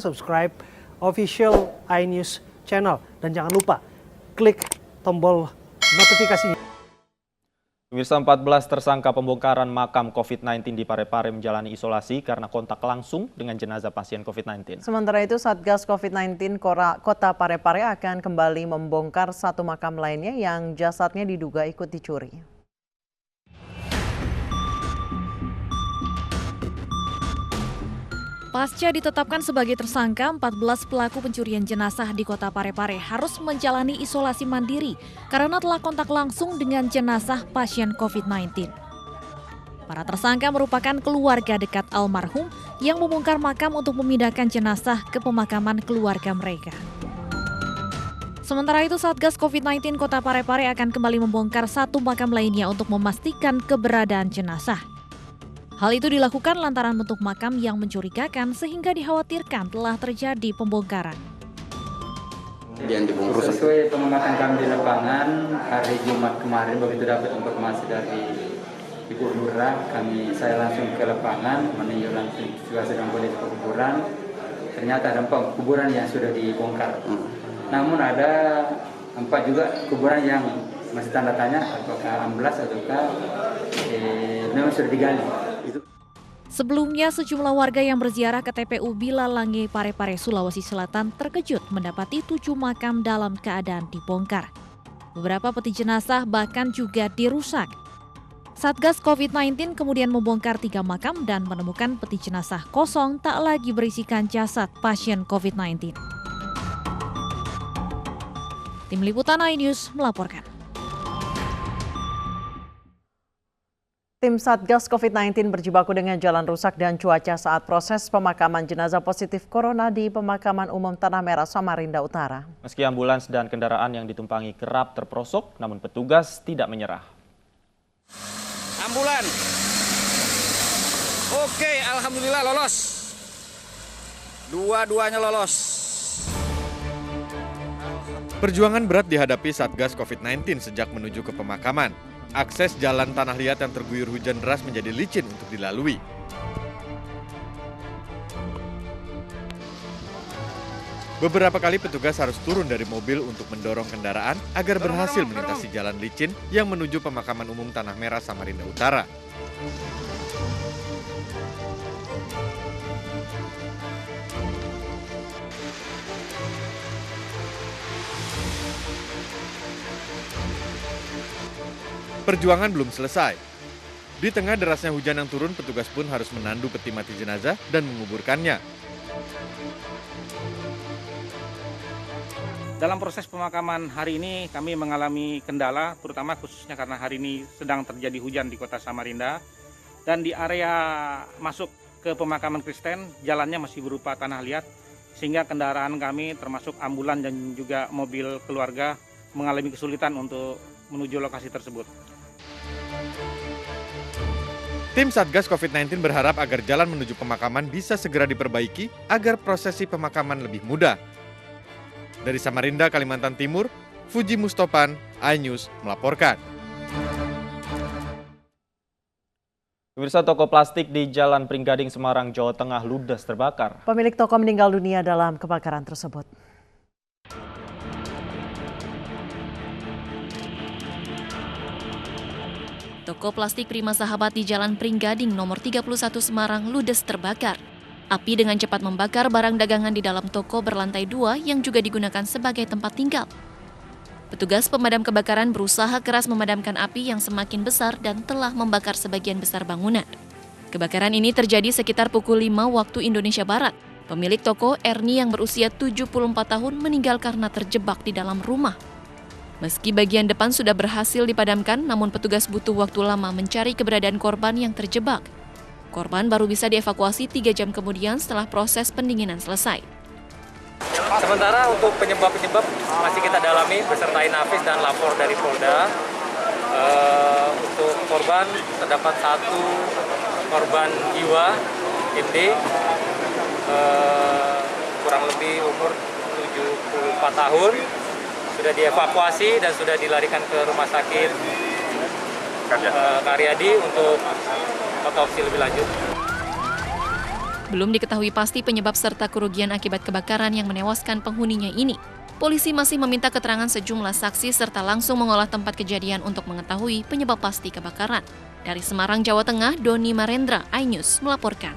subscribe official iNews channel. Dan jangan lupa klik tombol notifikasinya. Pemirsa, 14 tersangka pembongkaran makam COVID-19 di Parepare menjalani isolasi karena kontak langsung dengan jenazah pasien COVID-19. Sementara itu, Satgas COVID-19 Kota Parepare akan kembali membongkar satu makam lainnya yang jasadnya diduga ikut dicuri. Pasca ditetapkan sebagai tersangka, 14 pelaku pencurian jenazah di Kota Parepare harus menjalani isolasi mandiri karena telah kontak langsung dengan jenazah pasien COVID-19. Para tersangka merupakan keluarga dekat almarhum yang membongkar makam untuk memindahkan jenazah ke pemakaman keluarga mereka. Sementara itu, Satgas COVID-19 Kota Parepare akan kembali membongkar satu makam lainnya untuk memastikan keberadaan jenazah. Hal itu dilakukan lantaran bentuk makam yang mencurigakan sehingga dikhawatirkan telah terjadi pembongkaran. Sesuai pengamatan kami di lapangan, hari Jumat kemarin begitu dapat informasi dari Ibu Lurah, saya langsung ke lapangan meninjau langsung juga sedang kondisi kuburan. Ternyata ada 4 kuburan yang sudah dibongkar. Namun ada 4 juga kuburan yang masih tanda tanya apakah amblas ataukah memang sudah digali. Sebelumnya, sejumlah warga yang berziarah ke TPU Bilalange, Parepare, Sulawesi Selatan terkejut mendapati 7 makam dalam keadaan dibongkar. Beberapa peti jenazah bahkan juga dirusak. Satgas COVID-19 kemudian membongkar 3 makam dan menemukan peti jenazah kosong tak lagi berisikan jasad pasien COVID-19. Tim Liputan iNews melaporkan. Tim Satgas COVID-19 berjibaku dengan jalan rusak dan cuaca saat proses pemakaman jenazah positif corona di Pemakaman Umum Tanah Merah, Samarinda Utara. Meski ambulans dan kendaraan yang ditumpangi kerap terperosok, namun petugas tidak menyerah. Ambulan. Oke, alhamdulillah lolos. Dua-duanya lolos. Perjuangan berat dihadapi Satgas COVID-19 sejak menuju ke pemakaman. Akses jalan tanah liat yang terguyur hujan deras menjadi licin untuk dilalui. Beberapa kali petugas harus turun dari mobil untuk mendorong kendaraan agar berhasil melintasi jalan licin yang menuju Pemakaman Umum Tanah Merah, Samarinda Utara. Perjuangan belum selesai. Di tengah derasnya hujan yang turun, petugas pun harus menandu peti mati jenazah dan menguburkannya. Dalam proses pemakaman hari ini kami mengalami kendala, terutama khususnya karena hari ini sedang terjadi hujan di Kota Samarinda. Dan di area masuk ke pemakaman Kristen, jalannya masih berupa tanah liat, sehingga kendaraan kami termasuk ambulan dan juga mobil keluarga mengalami kesulitan untuk menuju lokasi tersebut. Tim Satgas COVID-19 berharap agar jalan menuju pemakaman bisa segera diperbaiki agar prosesi pemakaman lebih mudah. Dari Samarinda, Kalimantan Timur, Fuji Mustopan, iNews melaporkan. Pemirsa, toko plastik di Jalan Pringgading, Semarang, Jawa Tengah ludes terbakar. Pemilik toko meninggal dunia dalam kebakaran tersebut. Toko plastik Prima Sahabat di Jalan Pringgading nomor 31 Semarang ludes terbakar. Api dengan cepat membakar barang dagangan di dalam toko berlantai 2 yang juga digunakan sebagai tempat tinggal. Petugas pemadam kebakaran berusaha keras memadamkan api yang semakin besar dan telah membakar sebagian besar bangunan. Kebakaran ini terjadi sekitar pukul 5 waktu Indonesia Barat. Pemilik toko, Erni yang berusia 74 tahun, meninggal karena terjebak di dalam rumah. Meski bagian depan sudah berhasil dipadamkan, namun petugas butuh waktu lama mencari keberadaan korban yang terjebak. Korban baru bisa dievakuasi 3 jam kemudian setelah proses pendinginan selesai. Sementara untuk penyebab-penyebab masih kita dalami beserta Inafis dan lapor dari Polda. Untuk korban terdapat 1 korban jiwa, MD, kurang lebih umur 74 tahun. Sudah dievakuasi dan sudah dilarikan ke rumah sakit Karyadi untuk otopsi lebih lanjut. Belum diketahui pasti penyebab serta kerugian akibat kebakaran yang menewaskan penghuninya ini. Polisi masih meminta keterangan sejumlah saksi serta langsung mengolah tempat kejadian untuk mengetahui penyebab pasti kebakaran. Dari Semarang, Jawa Tengah, Doni Marendra, iNews melaporkan.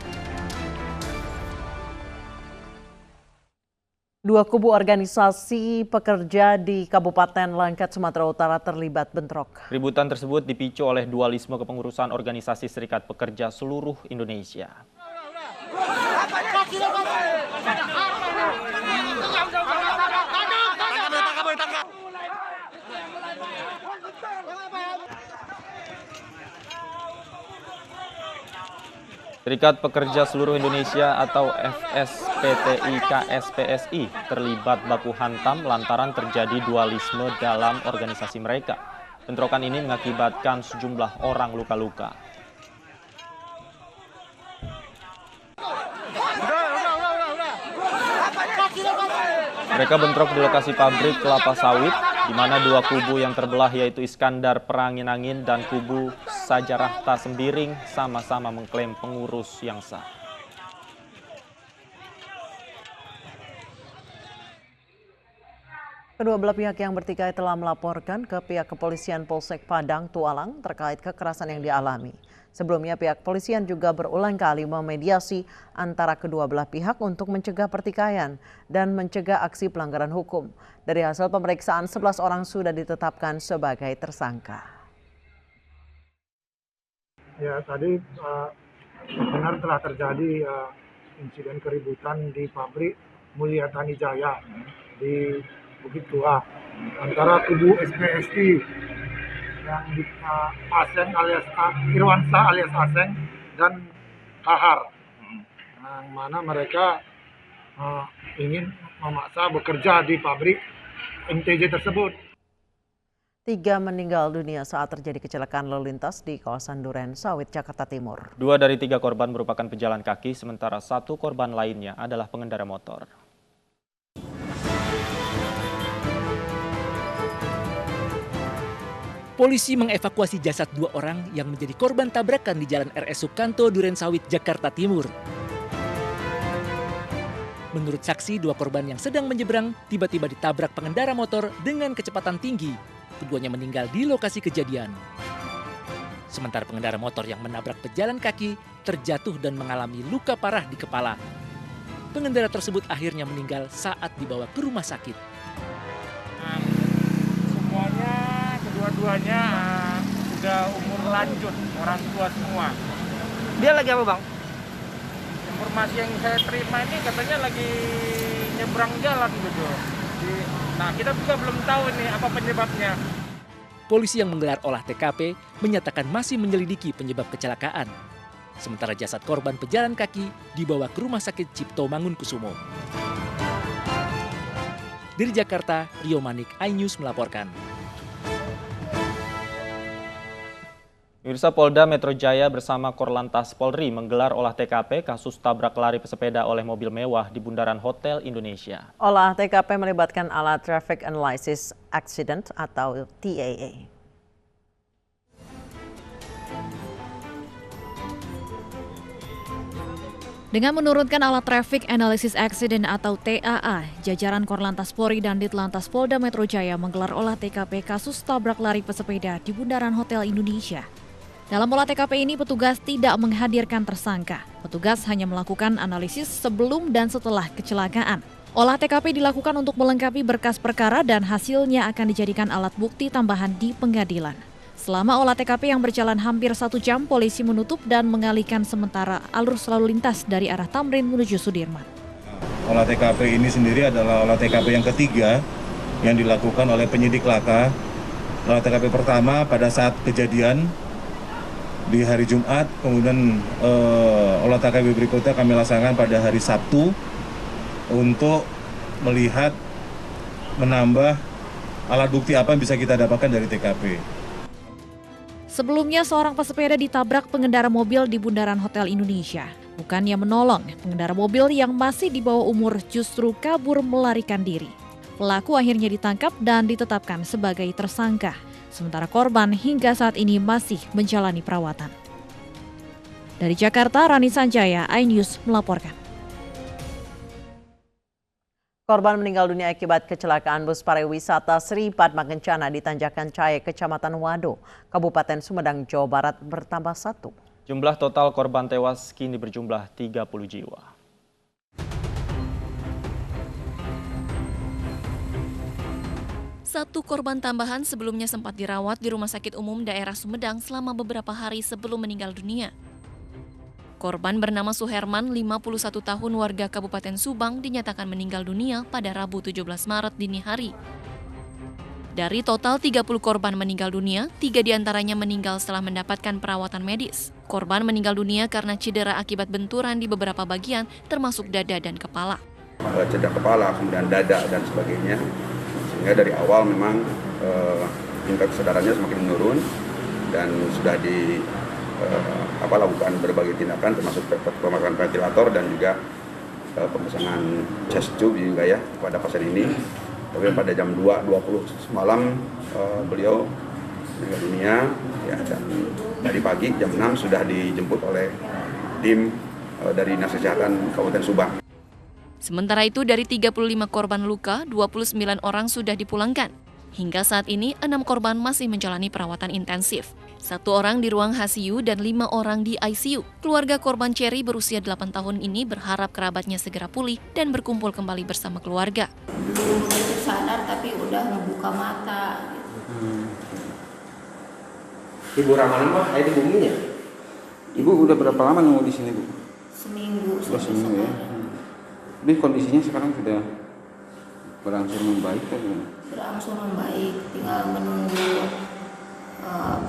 Dua kubu organisasi pekerja di Kabupaten Langkat, Sumatera Utara terlibat bentrok. Ributan tersebut dipicu oleh dualisme kepengurusan organisasi Serikat Pekerja seluruh Indonesia. Serikat Pekerja Seluruh Indonesia atau FSPTI-KSPSI terlibat baku hantam lantaran terjadi dualisme dalam organisasi mereka. Bentrokan ini mengakibatkan sejumlah orang luka-luka. Mereka bentrok di lokasi pabrik kelapa sawit, di mana dua kubu yang terbelah yaitu Iskandar Perangin-Angin dan kubu Sajarahta Sembiring sama-sama mengklaim pengurus yang sah. Kedua belah pihak yang bertikai telah melaporkan ke pihak kepolisian Polsek Padang Tualang terkait kekerasan yang dialami. Sebelumnya pihak kepolisian juga berulang kali memediasi antara kedua belah pihak untuk mencegah pertikaian dan mencegah aksi pelanggaran hukum. Dari hasil pemeriksaan, 11 orang sudah ditetapkan sebagai tersangka. Ya, tadi benar telah terjadi insiden keributan di pabrik Mulia Tani Jaya di Bukit Tua antara kubu SPSI yang di Aseng alias Irwansa alias Aseng dan Kahar, yang mana mereka ingin memaksa bekerja di pabrik MTJ tersebut. 3 meninggal dunia saat terjadi kecelakaan lalu lintas di kawasan Duren Sawit, Jakarta Timur. 2 dari 3 korban merupakan pejalan kaki, sementara 1 korban lainnya adalah pengendara motor. Polisi mengevakuasi jasad 2 orang yang menjadi korban tabrakan di Jalan RS Sukanto, Duren Sawit, Jakarta Timur. Menurut saksi, 2 korban yang sedang menyeberang tiba-tiba ditabrak pengendara motor dengan kecepatan tinggi. Keduanya meninggal di lokasi kejadian. Sementara pengendara motor yang menabrak pejalan kaki terjatuh dan mengalami luka parah di kepala. Pengendara tersebut akhirnya meninggal saat dibawa ke rumah sakit. Dua-duanya sudah umur lanjut, orang tua semua. Dia lagi apa, Bang? Informasi yang saya terima ini katanya lagi nyebrang jalan gitu. Nah, kita juga belum tahu nih apa penyebabnya. Polisi yang menggelar olah TKP menyatakan masih menyelidiki penyebab kecelakaan. Sementara jasad korban pejalan kaki dibawa ke Rumah Sakit Cipto Mangunkusumo. Dari Jakarta, Rio Manik, iNews melaporkan. Pemirsa, Polda Metro Jaya bersama Korlantas Polri menggelar olah TKP kasus tabrak lari pesepeda oleh mobil mewah di Bundaran Hotel Indonesia. Olah TKP melibatkan alat Traffic Analysis Accident atau TAA. Dengan menurunkan alat Traffic Analysis Accident atau TAA, jajaran Korlantas Polri dan Ditlantas Polda Metro Jaya menggelar olah TKP kasus tabrak lari pesepeda di Bundaran Hotel Indonesia. Dalam olah TKP ini petugas tidak menghadirkan tersangka. Petugas hanya melakukan analisis sebelum dan setelah kecelakaan. Olah TKP dilakukan untuk melengkapi berkas perkara dan hasilnya akan dijadikan alat bukti tambahan di pengadilan. Selama olah TKP yang berjalan hampir 1 jam, polisi menutup dan mengalihkan sementara arus lalu lintas dari arah Tamrin menuju Sudirman. Olah TKP ini sendiri adalah olah TKP yang ketiga yang dilakukan oleh penyidik laka. Olah TKP pertama pada saat kejadian di hari Jumat, kemudian olah TKP berikutnya kami laksanakan pada hari Sabtu untuk melihat menambah alat bukti apa yang bisa kita dapatkan dari TKP. Sebelumnya seorang pesepeda ditabrak pengendara mobil di Bundaran Hotel Indonesia. Bukannya menolong, pengendara mobil yang masih di bawah umur justru kabur melarikan diri. Pelaku akhirnya ditangkap dan ditetapkan sebagai tersangka. Sementara korban hingga saat ini masih menjalani perawatan. Dari Jakarta, Rani Sanjaya, iNews melaporkan. Korban meninggal dunia akibat kecelakaan bus pariwisata Sri Padma Kencana di Tanjakan Cahaya, Kecamatan Wado, Kabupaten Sumedang, Jawa Barat bertambah 1. Jumlah total korban tewas kini berjumlah 30 jiwa. Satu korban tambahan sebelumnya sempat dirawat di Rumah Sakit Umum Daerah Sumedang selama beberapa hari sebelum meninggal dunia. Korban bernama Suherman, 51 tahun warga Kabupaten Subang, dinyatakan meninggal dunia pada Rabu 17 Maret dini hari. Dari total 30 korban meninggal dunia, 3 diantaranya meninggal setelah mendapatkan perawatan medis. Korban meninggal dunia karena cedera akibat benturan di beberapa bagian, termasuk dada dan kepala. Cedera kepala, kemudian dada dan sebagainya. Sehingga dari awal memang tingkat kesadarannya semakin menurun dan sudah lakukan berbagai tindakan termasuk pemakaian ventilator dan juga pemasangan chest tube juga ya pada pasien ini. Tapi pada jam 2.20 semalam beliau meninggal dunia ya, dan dari pagi jam 6 sudah dijemput oleh tim dari Dinas Kesehatan Kabupaten Subang. Sementara itu dari 35 korban luka, 29 orang sudah dipulangkan. Hingga saat ini 6 korban masih menjalani perawatan intensif. 1 orang di ruang HCU dan 5 orang di ICU. Keluarga korban Cherry berusia 8 tahun ini berharap kerabatnya segera pulih dan berkumpul kembali bersama keluarga. Belum begitu sadar tapi udah ngebuka mata. Ibu Ramalan mah ada di buminya. Ibu udah berapa lama nunggu di sini, Bu? Seminggu. Sudah seminggu ya. Ini kondisinya sekarang sudah berangsur membaik kan? Berangsur membaik, tinggal menunggu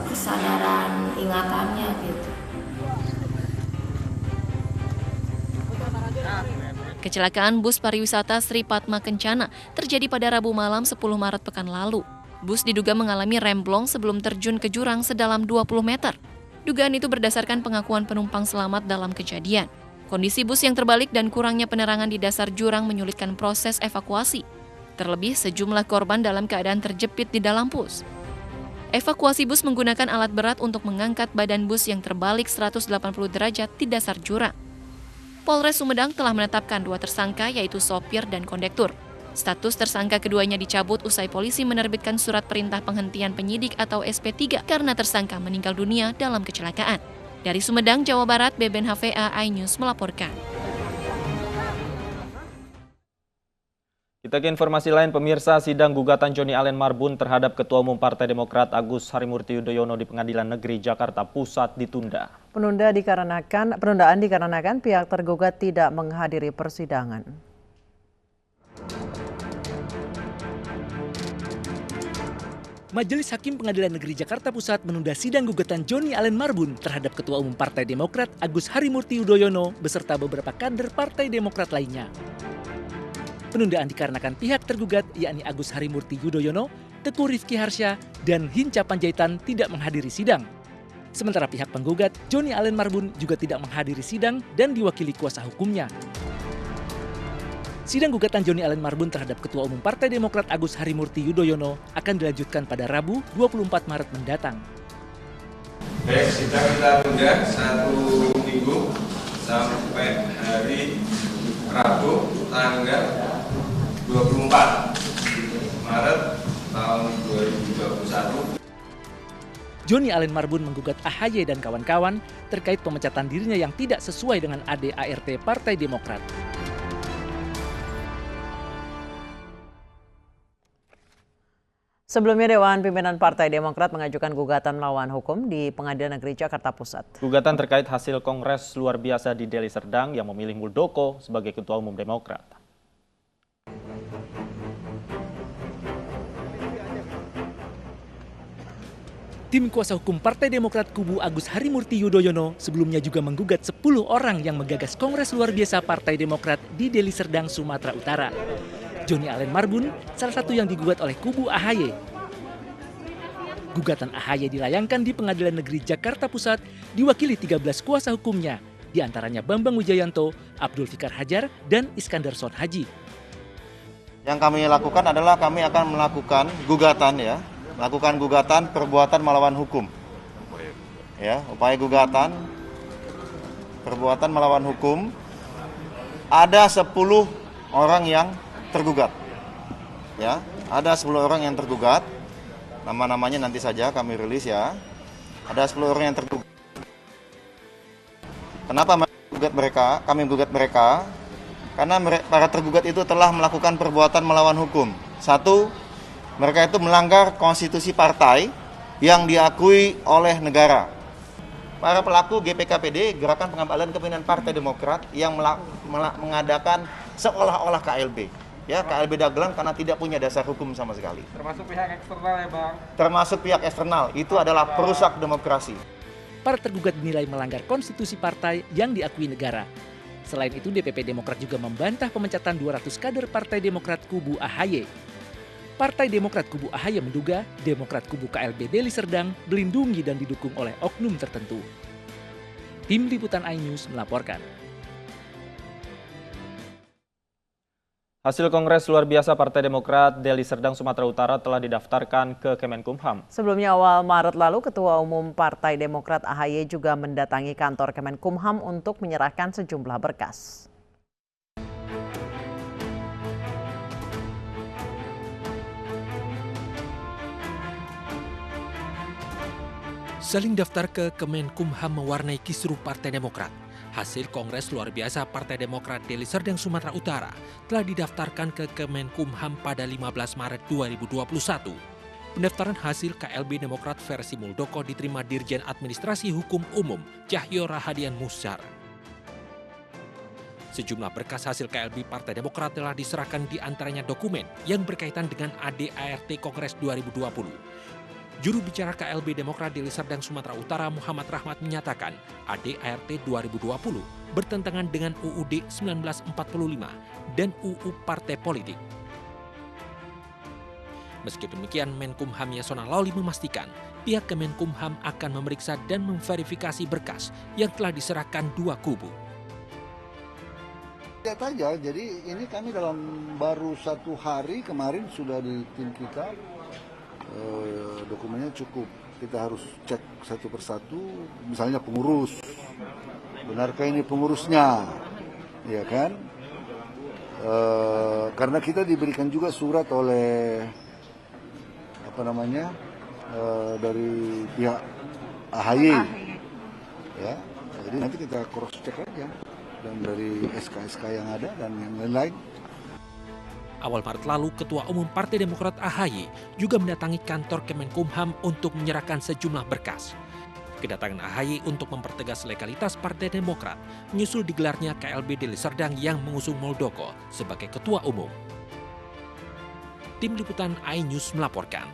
kesadaran ingatannya gitu. Kecelakaan bus pariwisata Sri Padma Kencana terjadi pada Rabu malam 10 Maret pekan lalu. Bus diduga mengalami remblong sebelum terjun ke jurang sedalam 20 meter. Dugaan itu berdasarkan pengakuan penumpang selamat dalam kejadian. Kondisi bus yang terbalik dan kurangnya penerangan di dasar jurang menyulitkan proses evakuasi. Terlebih sejumlah korban dalam keadaan terjepit di dalam bus. Evakuasi bus menggunakan alat berat untuk mengangkat badan bus yang terbalik 180 derajat di dasar jurang. Polres Sumedang telah menetapkan 2 tersangka yaitu sopir dan kondektur. Status tersangka keduanya dicabut usai polisi menerbitkan surat perintah penghentian penyidik atau SP3 karena tersangka meninggal dunia dalam kecelakaan. Dari Sumedang, Jawa Barat, Beben HVA iNews melaporkan. Kita ke informasi lain, pemirsa. Sidang gugatan Joni Allen Marbun terhadap Ketua Umum Partai Demokrat Agus Harimurti Yudhoyono di Pengadilan Negeri Jakarta Pusat ditunda. Penundaan dikarenakan pihak tergugat tidak menghadiri persidangan. Majelis Hakim Pengadilan Negeri Jakarta Pusat menunda sidang gugatan Joni Allen Marbun terhadap Ketua Umum Partai Demokrat Agus Harimurti Yudhoyono beserta beberapa kader Partai Demokrat lainnya. Penundaan dikarenakan pihak tergugat yakni Agus Harimurti Yudhoyono, Teguh Rifki Harsha, dan Hinca Panjaitan tidak menghadiri sidang. Sementara pihak penggugat, Joni Allen Marbun juga tidak menghadiri sidang dan diwakili kuasa hukumnya. Sidang gugatan Joni Allen Marbun terhadap Ketua Umum Partai Demokrat Agus Harimurti Yudhoyono akan dilanjutkan pada Rabu 24 Maret mendatang. Baik, sidang kita tunda 1 minggu sampai hari Rabu tanggal 24 Maret tahun 2021. Joni Allen Marbun menggugat AHY dan kawan-kawan terkait pemecatan dirinya yang tidak sesuai dengan ADART Partai Demokrat. Sebelumnya Dewan Pimpinan Partai Demokrat mengajukan gugatan melawan hukum di Pengadilan Negeri Jakarta Pusat. Gugatan terkait hasil Kongres luar biasa di Deli Serdang yang memilih Muldoko sebagai Ketua Umum Demokrat. Tim kuasa hukum Partai Demokrat kubu Agus Harimurti Yudhoyono sebelumnya juga menggugat 10 orang yang menggagas Kongres luar biasa Partai Demokrat di Deli Serdang, Sumatera Utara. Joni Allen Marbun salah satu yang digugat oleh kubu AHY. Gugatan AHY dilayangkan di Pengadilan Negeri Jakarta Pusat diwakili 13 kuasa hukumnya, di antaranya Bambang Wijayanto, Abdul Fikar Hajar, dan Iskandar Son Haji. Yang kami lakukan adalah kami akan melakukan gugatan perbuatan melawan hukum. Ya, upaya gugatan perbuatan melawan hukum, ada 10 orang yang tergugat. Ya, ada 10 orang yang tergugat. Nama-namanya nanti saja kami rilis ya. Ada 10 orang yang tergugat. Kenapa kami menggugat mereka? Karena para tergugat itu telah melakukan perbuatan melawan hukum. Satu, mereka itu melanggar konstitusi partai yang diakui oleh negara. Para pelaku GPKPD, Gerakan Pengambilan Kepemimpinan Partai Demokrat, yang mengadakan seolah-olah KLB. Ya, KLB dagelan karena tidak punya dasar hukum sama sekali. Termasuk pihak eksternal ya Bang? Termasuk pihak eksternal, itu adalah perusak demokrasi. Para tergugat dinilai melanggar konstitusi partai yang diakui negara. Selain itu, DPP Demokrat juga membantah pemecatan 200 kader Partai Demokrat kubu AHY. Partai Demokrat kubu AHY menduga Demokrat kubu KLB Deli Serdang dilindungi dan didukung oleh oknum tertentu. Tim Liputan iNews melaporkan. Hasil Kongres luar biasa Partai Demokrat Deli Serdang Sumatera Utara telah didaftarkan ke Kemenkumham. Sebelumnya awal Maret lalu, Ketua Umum Partai Demokrat AHY juga mendatangi kantor Kemenkumham untuk menyerahkan sejumlah berkas. Saling daftar ke Kemenkumham mewarnai kisruh Partai Demokrat. Hasil Kongres luar biasa Partai Demokrat Deli Serdang Sumatera Utara telah didaftarkan ke Kemenkumham pada 15 Maret 2021. Pendaftaran hasil KLB Demokrat versi Muldoko diterima Dirjen Administrasi Hukum Umum Cahyo Rahadian Musar. Sejumlah berkas hasil KLB Partai Demokrat telah diserahkan, di antaranya dokumen yang berkaitan dengan ADART Kongres 2020. Juru bicara KLB Demokrat Deli Serdang Sumatera Utara Muhammad Rahmat menyatakan ADART 2020 bertentangan dengan UUD 1945 dan UU Partai Politik. Meski demikian, Menkumham Yasona Lawli memastikan pihak Kemenkumham akan memeriksa dan memverifikasi berkas yang telah diserahkan dua kubu. Lihat aja, jadi ini kami dalam baru 1 hari kemarin sudah di tim kita. Dokumennya cukup, kita harus cek satu persatu, misalnya pengurus, benarkah ini pengurusnya, ya kan? Karena kita diberikan juga surat oleh dari pihak AHY, ya, jadi nanti kita cross check aja, dan dari SK-SK yang ada dan yang lain-lain. Awal Maret lalu, Ketua Umum Partai Demokrat AHY juga mendatangi kantor Kemenkumham untuk menyerahkan sejumlah berkas. Kedatangan AHY untuk mempertegas legalitas Partai Demokrat menyusul digelarnya KLB Deli Serdang yang mengusung Muldoko sebagai Ketua Umum. Tim Liputan iNews melaporkan.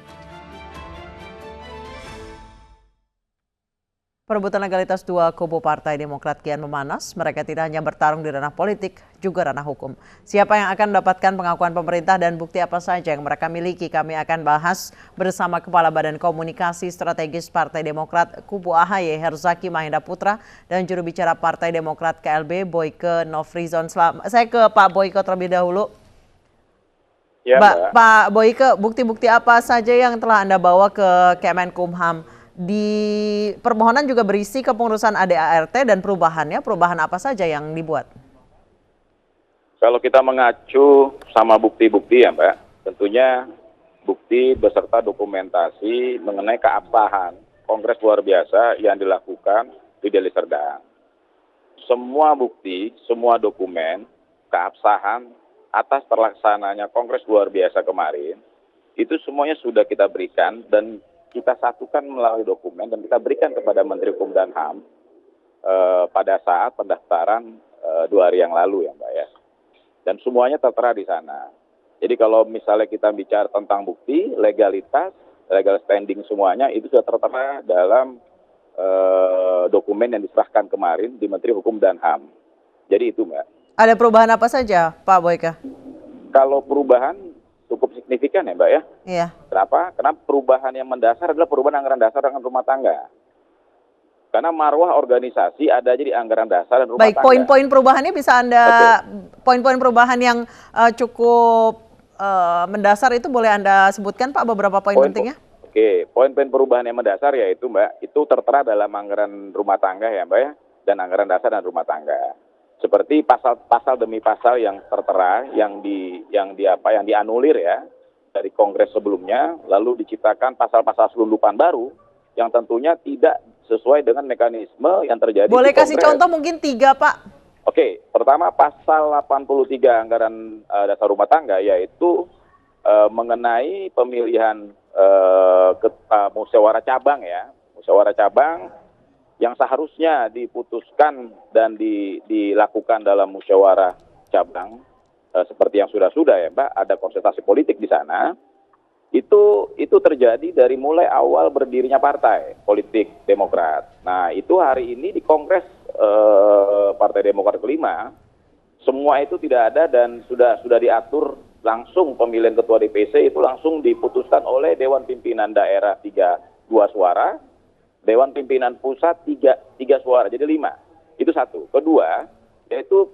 Perebutan legalitas dua kubu Partai Demokrat kian memanas. Mereka tidak hanya bertarung di ranah politik, juga ranah hukum. Siapa yang akan mendapatkan pengakuan pemerintah dan bukti apa saja yang mereka miliki, kami akan bahas bersama Kepala Badan Komunikasi Strategis Partai Demokrat kubu AHY Herzaki Mahendra Putra dan juru bicara Partai Demokrat KLB Boyke Nofrizon. Saya ke Pak Boyke terlebih dahulu. Ya, Pak Boyke, bukti-bukti apa saja yang telah Anda bawa ke Kemenkumham? Di permohonan juga berisi kepengurusan ADART dan perubahan apa saja yang dibuat? Kalau kita mengacu sama bukti-bukti ya Mbak, tentunya bukti beserta dokumentasi mengenai keabsahan Kongres luar biasa yang dilakukan di Deli Serdang. Semua bukti, semua dokumen, keabsahan atas terlaksananya Kongres luar biasa kemarin, itu semuanya sudah kita berikan dan kita satukan melalui dokumen dan kita berikan kepada Menteri Hukum dan HAM pada saat pendaftaran 2 hari yang lalu ya Mbak ya. Dan semuanya tertera di sana. Jadi kalau misalnya kita bicara tentang bukti, legalitas, legal standing semuanya itu sudah tertera dalam dokumen yang diserahkan kemarin di Menteri Hukum dan HAM. Jadi itu Mbak. Ada perubahan apa saja Pak Boyke? Kalau perubahan cukup signifikan ya Mbak ya. Iya. Kenapa? Karena perubahan yang mendasar adalah perubahan anggaran dasar dengan rumah tangga. Karena marwah organisasi ada aja di anggaran dasar dan rumah tangga. Baik, poin-poin perubahannya bisa Anda, poin-poin perubahan yang cukup mendasar itu boleh Anda sebutkan Pak, beberapa poin pentingnya? Oke, poin-poin perubahan yang mendasar yaitu Mbak, itu tertera dalam anggaran rumah tangga ya Mbak ya. dan anggaran dasar dan rumah tangga. Seperti pasal demi pasal yang tertera, yang dianulir ya dari Kongres sebelumnya, lalu diciptakan pasal-pasal selundupan baru yang tentunya tidak sesuai dengan mekanisme yang terjadi. Boleh di kasih Kongres. contoh mungkin 3, Pak? Oke, pertama pasal 83 anggaran dasar rumah tangga, yaitu mengenai pemilihan musyawarah cabang ya, musyawarah cabang yang seharusnya diputuskan dan dilakukan dalam musyawarah cabang seperti yang sudah ya Mbak, ada konsultasi politik di sana. Itu terjadi dari mulai awal berdirinya partai politik Demokrat. Nah, itu hari ini di Kongres Partai Demokrat kelima, semua itu tidak ada dan sudah diatur langsung pemilihan ketua DPC itu langsung diputuskan oleh Dewan Pimpinan Daerah 2 suara, Dewan Pimpinan Pusat 3 suara, jadi 5. Itu satu. Kedua, yaitu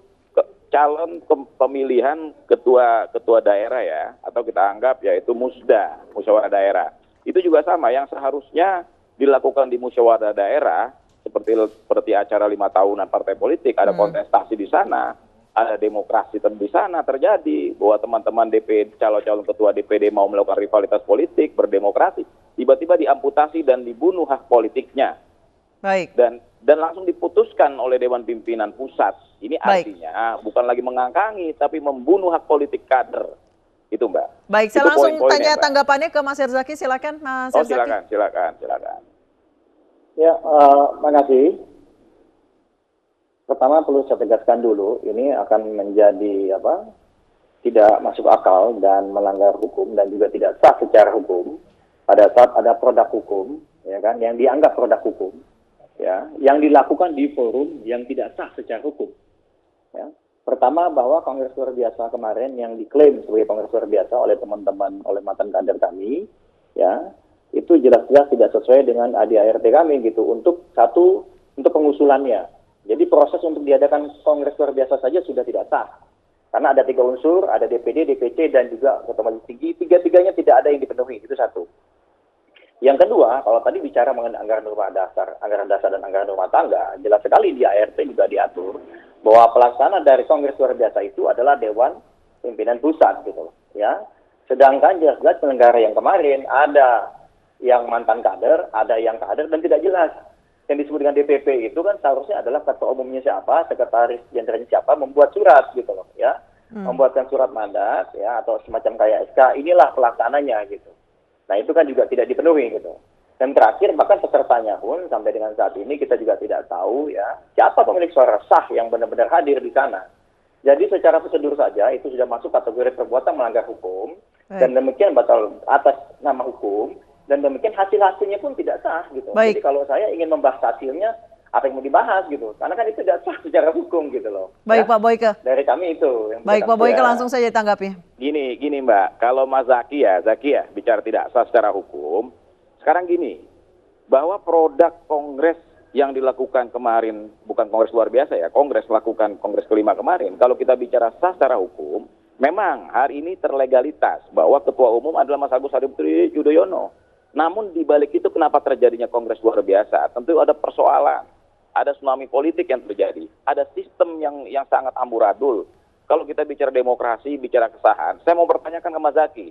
calon pemilihan ketua daerah ya, atau kita anggap yaitu musda, musyawarah daerah. Itu juga sama, yang seharusnya dilakukan di musyawarah daerah, seperti acara 5 tahunan partai politik, ada kontestasi di sana, ada demokrasi di sana terjadi, bahwa teman-teman DPD, calon-calon ketua DPD mau melakukan rivalitas politik, berdemokrasi, tiba-tiba diamputasi dan dibunuh hak politiknya. Baik. Dan langsung diputuskan oleh Dewan Pimpinan Pusat. Ini artinya bukan lagi mengangkangi, tapi membunuh hak politik kader. Itu Mbak. Baik, saya langsung tanya tanggapannya ke Mas Herzaki, silakan Mas Herzaki. Silakan. Ya, makasih. Pertama perlu saya tegaskan dulu, ini akan menjadi tidak masuk akal dan melanggar hukum dan juga tidak sah secara hukum pada saat ada produk hukum, ya kan, yang dianggap produk hukum, ya, yang dilakukan di forum yang tidak sah secara hukum. Ya. Pertama bahwa Kongres luar biasa kemarin yang diklaim sebagai Kongres luar biasa oleh teman-teman, oleh mantan kader kami, ya, itu jelas-jelas tidak sesuai dengan ADART kami gitu untuk pengusulannya. Jadi proses untuk diadakan Kongres luar biasa saja sudah tidak sah. Karena ada 3 unsur, ada DPD, DPC, dan juga Ketua Majelis Tinggi. Tiga-tiganya tidak ada yang dipenuhi, itu satu. Yang kedua, kalau tadi bicara mengenai anggaran dasar dan anggaran rumah tangga, jelas sekali di ART juga diatur bahwa pelaksana dari Kongres luar biasa itu adalah Dewan Pimpinan Pusat, gitu loh. Ya. Sedangkan jelas-jelas penyelenggara yang kemarin ada yang mantan kader, ada yang kader, dan tidak jelas. Yang disebut dengan DPP itu kan seharusnya adalah ketua umumnya siapa, sekretaris jenderalnya siapa, membuat surat gitu loh ya, membuatkan surat mandat ya atau semacam kayak SK, inilah pelaksananya gitu. Nah itu kan juga tidak dipenuhi gitu. Dan terakhir bahkan pesertanya pun sampai dengan saat ini kita juga tidak tahu ya siapa pemilik suara sah yang benar-benar hadir di sana. Jadi secara prosedur saja itu sudah masuk kategori perbuatan melanggar hukum dan demikian batal atas nama hukum. Dan demikian hasil-hasilnya pun tidak sah gitu. Baik. Jadi kalau saya ingin membahas hasilnya, apa yang mau dibahas gitu. Karena kan itu tidak sah secara hukum gitu loh. Baik ya? Pak Boyke. Dari kami itu. Baik Pak Boyke, langsung saja tanggapi. Gini Mbak, kalau Mas Zaki ya bicara tidak sah secara hukum. Sekarang gini, bahwa produk Kongres yang dilakukan kemarin, bukan Kongres luar biasa ya, Kongres melakukan Kongres kelima kemarin. Kalau kita bicara sah secara hukum, memang hari ini terlegalitas bahwa Ketua Umum adalah Mas Agus Harimurti Yudhoyono. Namun di balik itu kenapa terjadinya Kongres luar biasa? Tentu ada persoalan, ada tsunami politik yang terjadi, ada sistem yang sangat amburadul. Kalau kita bicara demokrasi, bicara kesahan, saya mau bertanyakan ke Mas Zaki,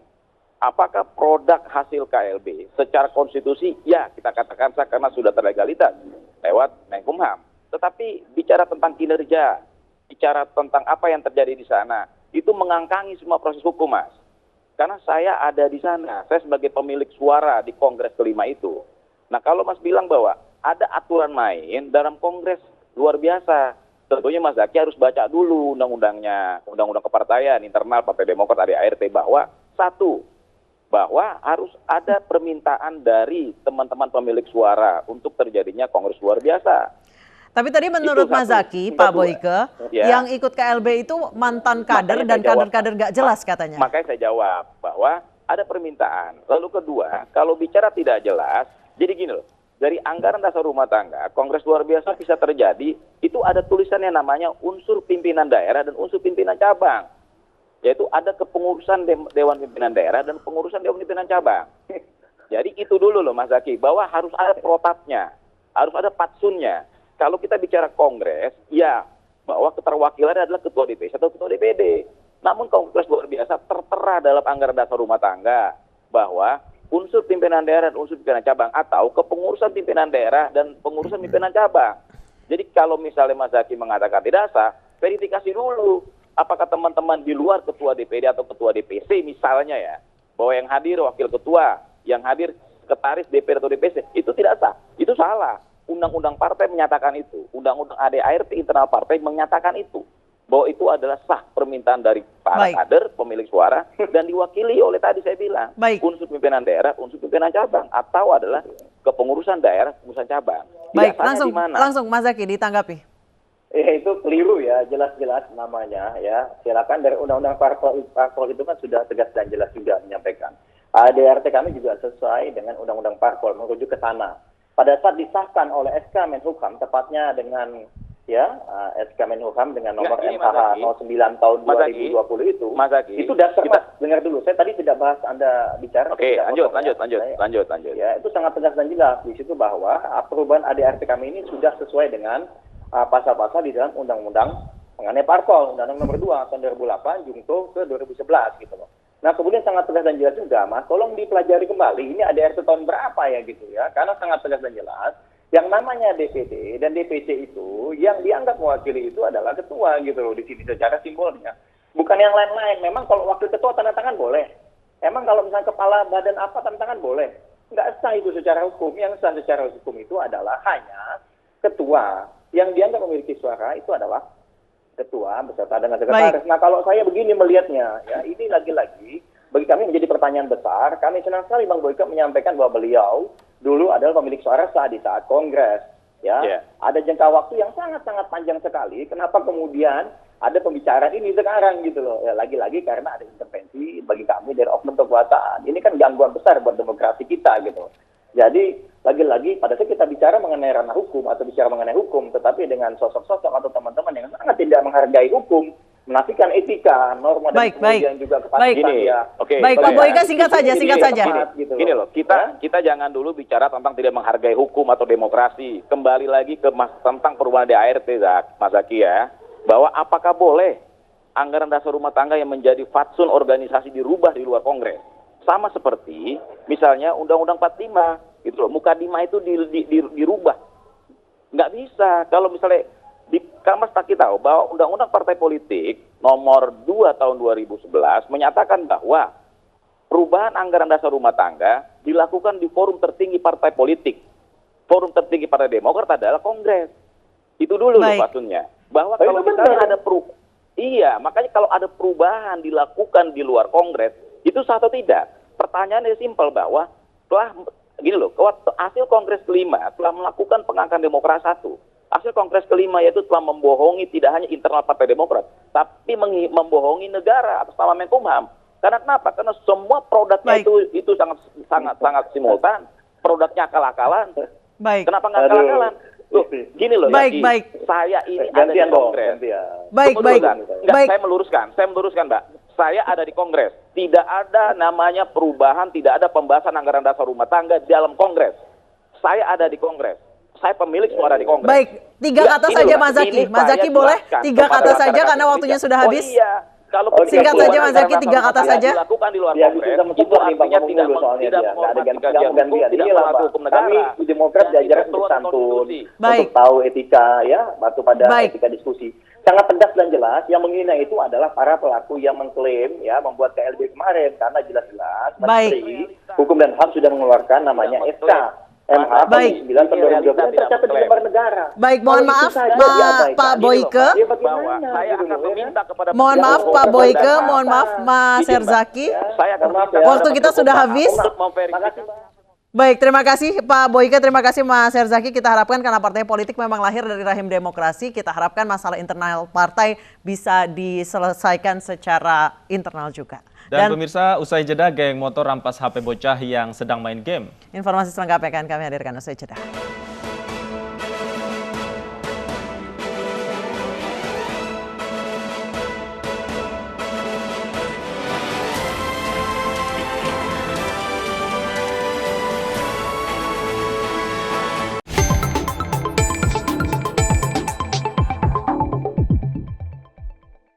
apakah produk hasil KLB secara konstitusi? Ya, kita katakan sah karena sudah terlegalitas lewat Menkumham. Tetapi bicara tentang kinerja, bicara tentang apa yang terjadi di sana, itu mengangkangi semua proses hukum, Mas. Karena saya ada di sana, saya sebagai pemilik suara di Kongres kelima itu. Nah kalau Mas bilang bahwa ada aturan main dalam Kongres luar biasa, tentunya Mas Zaki harus baca dulu undang-undangnya, undang-undang kepartaian internal Partai Demokrat ADART bahwa bahwa harus ada permintaan dari teman-teman pemilik suara untuk terjadinya Kongres luar biasa. Tapi tadi menurut Mas Zaki, Pak Boyke, yang ikut KLB itu mantan kader dan kader-kader nggak jelas katanya. Makanya saya jawab bahwa ada permintaan. Lalu kedua, kalau bicara tidak jelas, jadi gini loh, dari anggaran dasar rumah tangga, Kongres luar biasa bisa terjadi, itu ada tulisannya namanya unsur pimpinan daerah dan unsur pimpinan cabang. Yaitu ada kepengurusan Dewan Pimpinan Daerah dan pengurusan Dewan Pimpinan Cabang. Jadi itu dulu loh Mas Zaki, bahwa harus ada protapnya, harus ada patsunnya. kalau kita bicara Kongres, ya bahwa keterwakilan adalah ketua DPC atau ketua DPD. Namun Kongres luar biasa tertera dalam anggaran dasar rumah tangga bahwa unsur pimpinan daerah dan unsur pimpinan cabang atau kepengurusan pimpinan daerah dan pengurusan pimpinan cabang. Jadi kalau misalnya Mas Zaky mengatakan tidak sah, verifikasi dulu apakah teman-teman di luar ketua DPD atau ketua DPC misalnya ya, bahwa yang hadir wakil ketua, yang hadir sekretaris DPD atau DPC itu tidak sah. Itu salah. Undang-undang partai menyatakan itu. Undang-undang ADART internal partai menyatakan itu. Bahwa itu adalah sah permintaan dari para kader, pemilik suara, dan diwakili oleh tadi saya bilang, unsur pimpinan daerah, unsur pimpinan cabang, atau adalah kepengurusan daerah, pengurusan cabang. Baik, langsung Mas Zaky ditanggapi. Itu keliru ya, jelas-jelas namanya ya. Silakan dari undang-undang parpol itu kan sudah tegas dan jelas juga menyampaikan. ADART kami juga sesuai dengan undang-undang parpol, merujuk ke sana. Pada saat disahkan oleh SK Menhukam, tepatnya dengan SK Menhukam dengan nomor MH 09 tahun 2020 itu dasar Mas, dengar dulu, saya tadi tidak bahas Anda bicara. Oke, lanjut. Ya, itu sangat tegas dan jelas di situ bahwa perubahan ADART kami ini sudah sesuai dengan pasal-pasal di dalam undang-undang mengenai parpol, undang-undang nomor 2 tahun 2008 jungto ke 2011 gitu loh. Nah, kemudian sangat tegas dan jelas juga, Mas, tolong dipelajari kembali ini ADART tahun berapa ya gitu ya, karena sangat tegas dan jelas. Yang namanya DPD dan DPC itu yang dianggap mewakili itu adalah ketua gitu loh di sini secara simbolnya. Bukan yang lain-lain. Memang kalau wakil ketua tanda tangan boleh. Emang kalau misalnya kepala badan apa tanda tangan boleh. Nggak sah itu secara hukum. Yang sah secara hukum itu adalah hanya ketua. Yang dianggap memiliki suara itu adalah ketua beserta dengan sekretaris. Nah, kalau saya begini melihatnya, ya ini lagi-lagi bagi kami menjadi pertanyaan besar. Kami senang sekali Bang Boyke menyampaikan bahwa beliau dulu adalah pemilik suara sah di saat Kongres. Ada jangka waktu yang sangat-sangat panjang sekali. Kenapa kemudian ada pembicaraan ini sekarang gitu loh? Ya, lagi-lagi karena ada intervensi bagi kami dari oknum kekuasaan. Ini kan gangguan besar buat demokrasi kita gitu. Jadi lagi-lagi pada saat kita bicara mengenai ranah hukum atau bicara mengenai hukum, tetapi dengan sosok-sosok atau teman-teman yang sangat tidak menghargai hukum, menafikan etika, norma dan kemudian juga kepatuhan ya. Baik, Pak Boyke singkat saja. Gini loh, kita jangan dulu bicara tentang tidak menghargai hukum atau demokrasi. Kembali lagi ke tentang perubahan ADART, Mas Zaky ya, bahwa apakah boleh anggaran dasar rumah tangga yang menjadi fatsun organisasi dirubah di luar Kongres? Sama seperti misalnya Undang-Undang 45 gitu loh, mukadimah itu dirubah. Nggak bisa. Kalau misalnya Mas Zaky tahu bahwa Undang-Undang Partai Politik nomor 2 tahun 2011 menyatakan bahwa perubahan anggaran dasar rumah tangga dilakukan di forum tertinggi partai politik. Forum tertinggi Partai Demokrat adalah Kongres. Itu dulu loh maksudnya. Bahwa kalau misalnya ada makanya kalau ada perubahan dilakukan di luar Kongres, itu sah atau tidak? Pertanyaannya simpel bahwa gini loh, hasil Kongres kelima telah melakukan pengangkatan Demokrat 1. Hasil Kongres kelima yaitu telah membohongi tidak hanya internal Partai Demokrat, tapi membohongi negara atas nama Menkumham. Karena kenapa? Karena semua produknya itu sangat simultan, produknya akal-akalan. Kenapa nggak akal-akalan? Loh, gini loh, saya ini ada di Kongres. Saya meluruskan, Mbak. Saya ada di Kongres. Tidak ada namanya perubahan, tidak ada pembahasan anggaran dasar rumah tangga di dalam Kongres. Saya ada di Kongres. Saya pemilik suara di Kongres. Baik, 3 kata saja Mas Zaky. Mas Zaky boleh 3 kata saja karena waktunya sudah habis. Singkat saja Mas Zaky, 3 kata saja. Dilakukan di luar Kongres, itu artinya tidak menghormati kajian hukum, tidak mengatur hukum negara. Kami di Demokrat diajarkan untuk santun, untuk tahu etika ya, batu pada etika diskusi. Sangat tegas dan jelas, yang menghina itu adalah para pelaku yang mengklaim ya membuat KLB kemarin, karena jelas-jelas Menteri Hukum dan HAM sudah mengeluarkan namanya SK MH 9 tahun 2020 tercatat di lembar negara. Baik, mohon maaf Pak Boyke. Mohon maaf Pak Boyke, mohon maaf Mas Zaky. Waktu kita sudah habis. Baik, terima kasih Pak Boyke, terima kasih Mas Zaky. Kita harapkan karena partai politik memang lahir dari rahim demokrasi, kita harapkan masalah internal partai bisa diselesaikan secara internal juga. Dan pemirsa, usai jeda geng motor rampas HP bocah yang sedang main game. Informasi selengkapnya akan kami hadirkan usai jeda.